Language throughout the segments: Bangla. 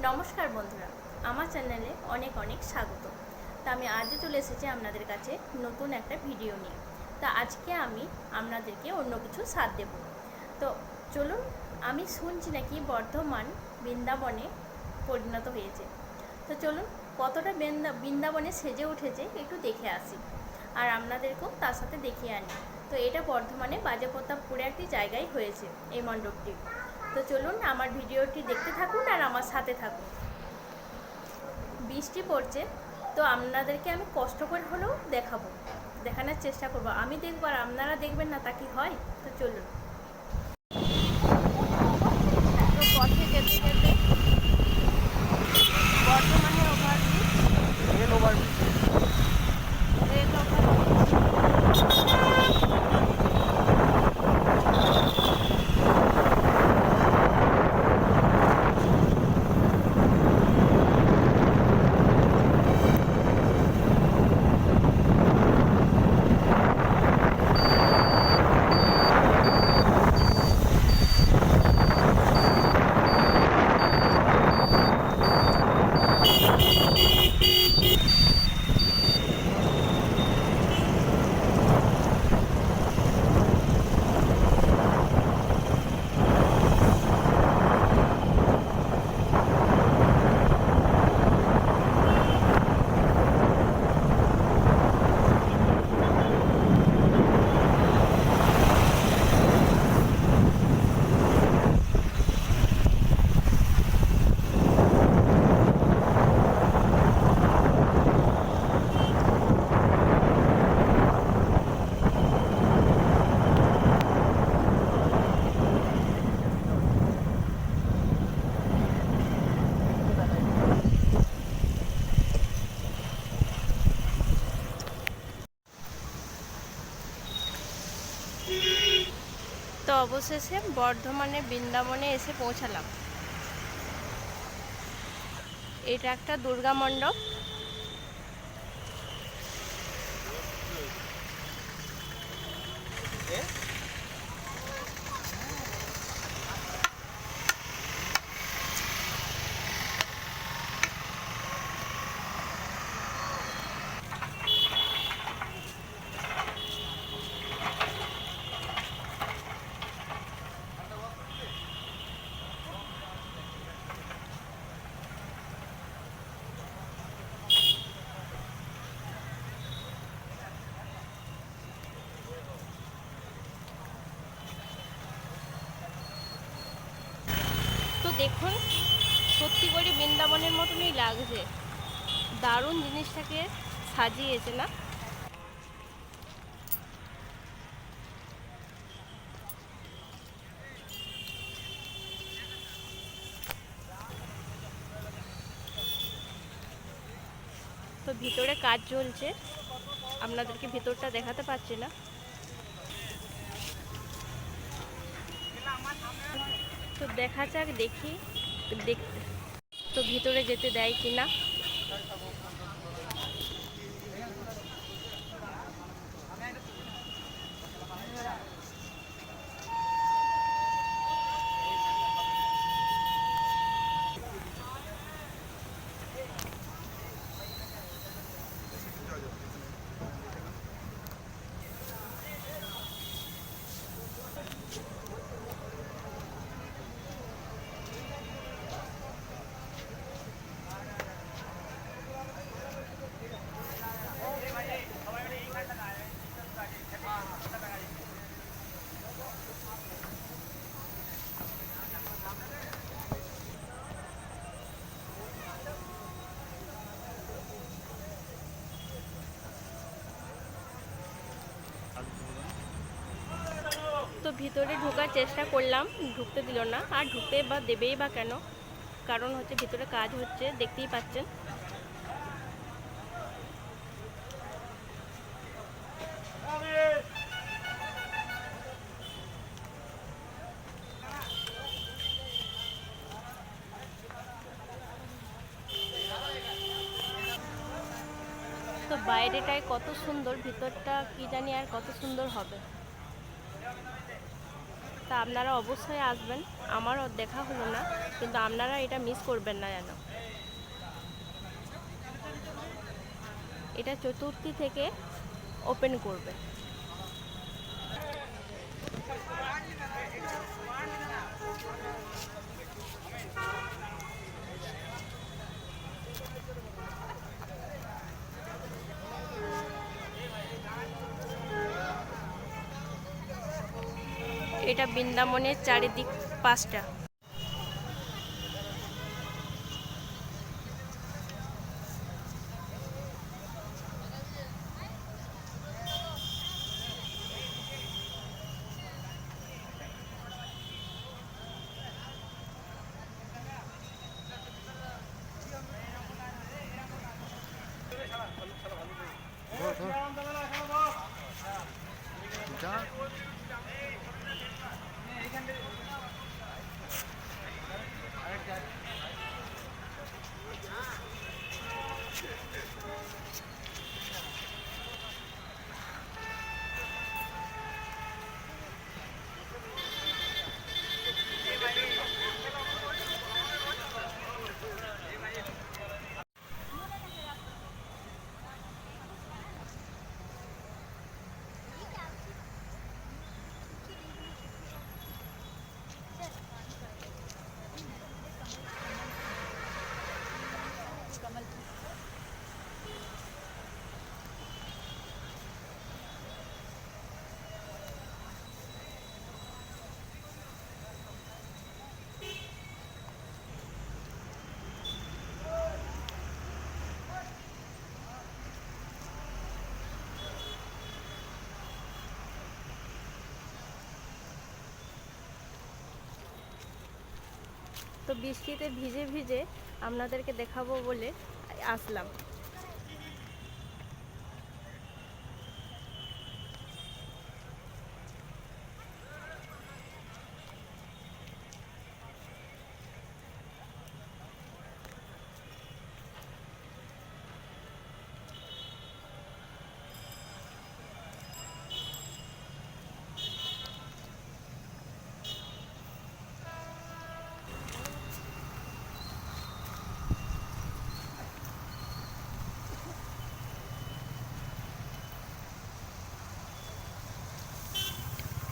নমস্কার বন্ধুরা, আমার চ্যানেলে অনেক অনেক স্বাগত। তা আমি আজও চলে এসেছি আপনাদের কাছে নতুন একটা ভিডিও নিয়ে। তা আজকে আমি আপনাদেরকে অন্য কিছু স্বাদ দেব। তো চলুন, আমি শুনছি নাকি বর্ধমান বৃন্দাবনে পরিণত হয়েছে। তো চলুন, কতটা বৃন্দাবনে সেজে উঠেছে একটু দেখে আসি, আর আপনাদেরকেও তার সাথে দেখিয়ে আনি। তো এটা বর্ধমানে বাজেপ্রতাপপুরে একটি জায়গায় হয়েছে এই মণ্ডপটি। তো চলুন, আমার ভিডিওটি দেখতে থাকুন আর আমার সাথে থাকুন। বৃষ্টি পড়ছে, তো আপনাদেরকে আমি কষ্ট করে হলেও দেখানোর চেষ্টা করব। আমি দেখব আর আপনারা দেখবেন না, তা কি হয়? তো চলুন। তো পথে যেতে যেতে বর্ধমানের ওভারব্রিজ, রেল ওভারব্রিজ। তো অবশেষে বর্ধমানে বৃন্দাবনে এসে পৌঁছালাম। এটা একটা দুর্গা মণ্ডপ। তো দেখুন, সত্যি করে বৃন্দাবনের মতনই লাগছে। দারুণ জিনিসটাকে সাজিয়েছে না? তো ভিতরে কাজ চলছে, আপনাদেরকে ভিতরটা দেখাতে পারছি না। তো দেখা যাক, দেখি তো ভিতরে যেতে দেয় কিনা। তো ভিতরে ঢোকার চেষ্টা করলাম, ঢুকতে দিল না। আর ঢুকতে বা দেবেই বা কেন? কারণ হচ্ছে ভিতরে কাজ হচ্ছে, দেখতেই পাচ্ছেন। তো বাইরেটায় কত সুন্দর, ভিতরটা কি জানি আর কত সুন্দর হবে। তা আপনারা অবশ্যই আসবেন। আমারও দেখা হলো না, কিন্তু আপনারা এটা মিস করবেন না যেন। এটা চতুর্থী থেকে ওপেন করবে। এটা বৃন্দাবনের চারিদিক 5টা। তো বৃষ্টিতে ভিজে ভিজে আপনাদেরকে দেখাবো বলে আসলাম।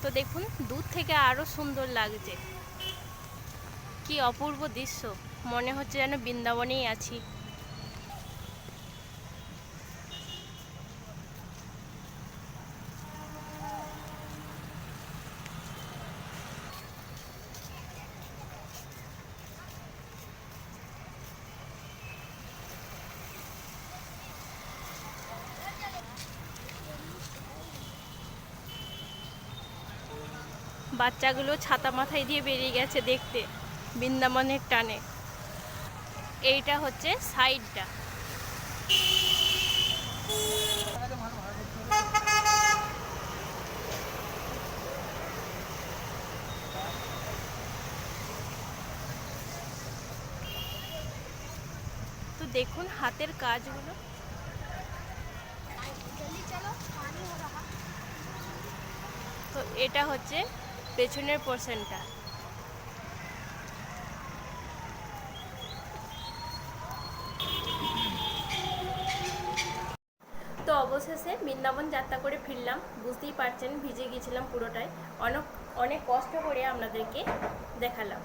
তো দেখুন, দূর থেকে আরো সুন্দর লাগছে। কি অপূর্ব দৃশ্য, মনে হচ্ছে যেন বৃন্দাবনেই আছি। বাচ্চাগুলো ছাতা মাথায় দিয়ে বেরিয়ে গেছে দেখতে বৃন্দাবনের টানে। এইটা হচ্ছে সাইডটা। তো দেখুন হাতের কাজগুলো। তো এটা হচ্ছে পেছনের পোর্শনটা। তো অবশেষে বৃন্দাবন যাত্রা করে ফিরলাম। বুঝতেই পারছেন ভিজে গিয়েছিলাম পুরোটাই। অনেক অনেক কষ্ট করে আপনাদেরকে দেখালাম।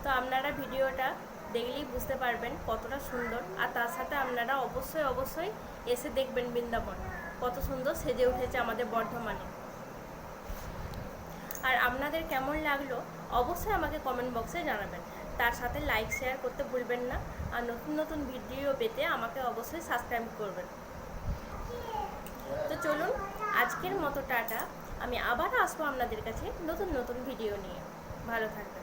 তো আপনারা ভিডিওটা দেখলেই বুঝতে পারবেন কতটা সুন্দর। আর তার সাথে আপনারা অবশ্যই অবশ্যই এসে দেখবেন বৃন্দাবন কত সুন্দর সেজে উঠেছে আমাদের বর্ধমানে। আর আপনাদের কেমন লাগলো অবশ্যই আমাকে কমেন্ট বক্সে জানাবেন। তার সাথে লাইক শেয়ার করতে ভুলবেন না। আর নতুন নতুন ভিডিও পেতে আমাকে অবশ্যই সাবস্ক্রাইব করবেন। তো চলুন, আজকের মতো টাটা। আমি আবার আসবো আপনাদের কাছে নতুন নতুন ভিডিও নিয়ে। ভালো থাকবেন।